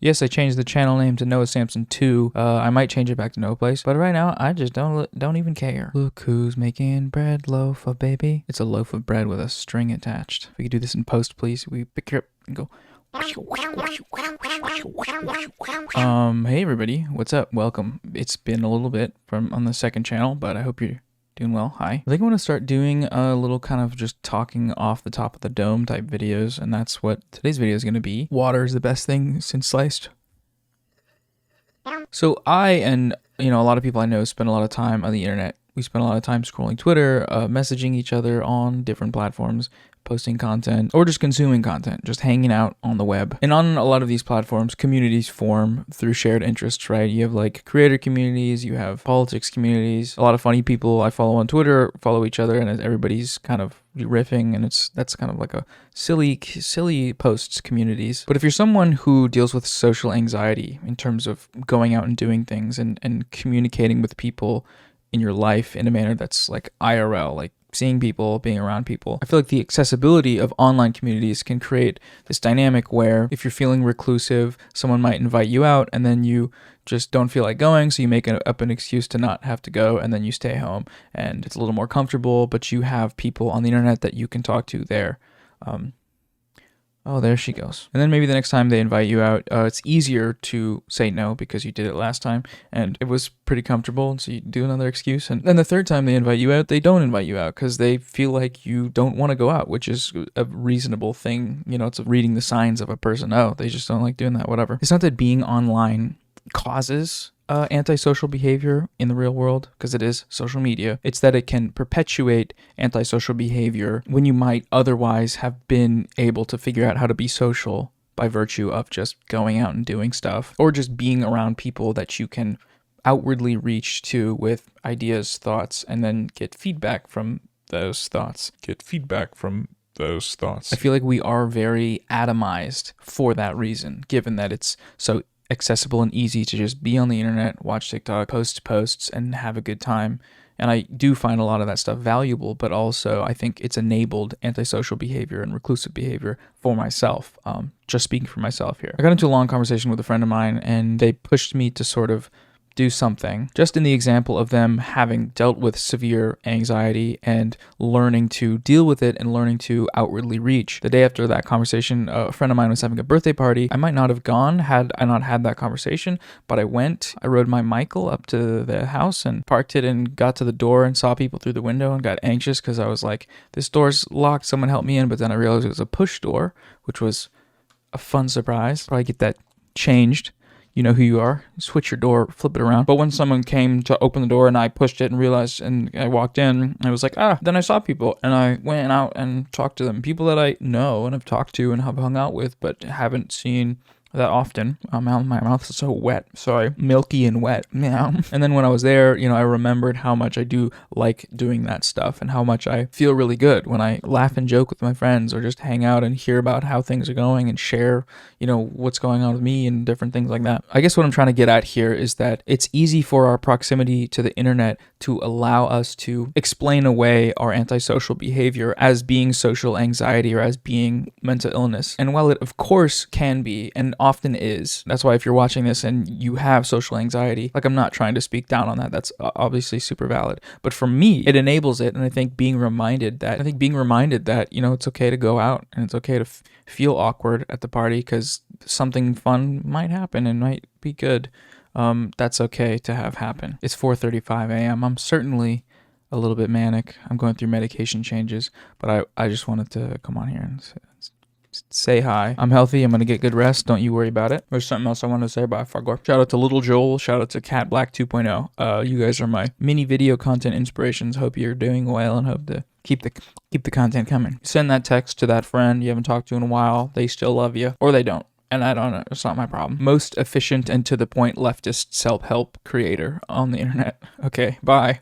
Yes, I changed the channel name to Noah Samson 2. I might change it back to Noah Place, but right now I just don't even care. Look who's making bread, loaf of baby. It's a loaf of bread with a string attached. If we could do this in post, please. We pick her up and go. Hey everybody, what's up? Welcome. It's been a little bit from on the second channel, but I hope you're doing well. Hi. I think I want to start doing a little kind of just talking off the top of the dome type videos, and that's what today's video is going to be. Water is the best thing since sliced. So I and a lot of people I know spend a lot of time on the internet. We spend a lot of time scrolling Twitter, messaging each other on different platforms, posting content, or just consuming content, just hanging out on the web. And on a lot of these platforms, communities form through shared interests, right? You have like creator communities, you have politics communities, a lot of funny people I follow on Twitter follow each other, and everybody's kind of riffing, and that's kind of like a silly posts communities. But if you're someone who deals with social anxiety in terms of going out and doing things and communicating with people in your life in a manner that's like IRL, like seeing people, being around people, I feel like the accessibility of online communities can create this dynamic where if you're feeling reclusive, someone might invite you out and then you just don't feel like going, so you make up an excuse to not have to go, and then you stay home and it's a little more comfortable, but you have people on the internet that you can talk to there. Oh, there she goes. And then maybe the next time they invite you out, it's easier to say no because you did it last time and it was pretty comfortable, and so you do another excuse. And then the third time they invite you out, they don't invite you out because they feel like you don't want to go out, which is a reasonable thing. It's reading the signs of a person. Oh, they just don't like doing that, whatever. It's not that being online causes antisocial behavior in the real world, because it is social media. It's that it can perpetuate antisocial behavior when you might otherwise have been able to figure out how to be social by virtue of just going out and doing stuff, or just being around people that you can outwardly reach to with ideas, thoughts, and then get feedback from those thoughts. I feel like we are very atomized for that reason, given that it's so accessible and easy to just be on the internet, watch TikTok, post posts, and have a good time. And I do find a lot of that stuff valuable, but also I think it's enabled antisocial behavior and reclusive behavior for myself. Just speaking for myself here. I got into a long conversation with a friend of mine, and they pushed me to sort of do something, just in the example of them having dealt with severe anxiety and learning to deal with it and learning to outwardly reach. The day after that conversation, a friend of mine was having a birthday party. I might not have gone had I not had that conversation, but I went. I rode my Michael up to the house and parked it and got to the door and saw people through the window and got anxious because I was like, this door's locked, someone help me in. But then I realized it was a push door, which was a fun surprise. Probably get that changed. You know who you are. Switch your door, flip it around. But when someone came to open the door and I pushed it and realized, and I walked in, I was like, then I saw people and I went out and talked to them. People that I know and have talked to and have hung out with, but haven't seen that often. My mouth is so wet. Sorry, milky and wet. Meow. And then when I was there, I remembered how much I do like doing that stuff and how much I feel really good when I laugh and joke with my friends or just hang out and hear about how things are going and share, what's going on with me and different things like that. I guess what I'm trying to get at here is that it's easy for our proximity to the internet to allow us to explain away our antisocial behavior as being social anxiety or as being mental illness. And while it of course can be and often is, that's why if you're watching this and you have social anxiety, like I'm not trying to speak down on that, that's obviously super valid. But for me, it enables it. And I think being reminded that, it's okay to go out and it's okay to feel awkward at the party because something fun might happen and might be good. That's okay to have happen. It's 4:35 a.m. I'm certainly a little bit manic. I'm going through medication changes, but I just wanted to come on here and say hi. I'm healthy. I'm going to get good rest. Don't you worry about it. There's something else I wanted to say about Fargor. Shout out to Little Joel. Shout out to Cat Black 2.0. You guys are my mini video content inspirations. Hope you're doing well and hope to keep the content coming. Send that text to that friend you haven't talked to in a while. They still love you, or they don't. And I don't know, it's not my problem. Most efficient and to the point leftist self-help creator on the internet. Okay, bye.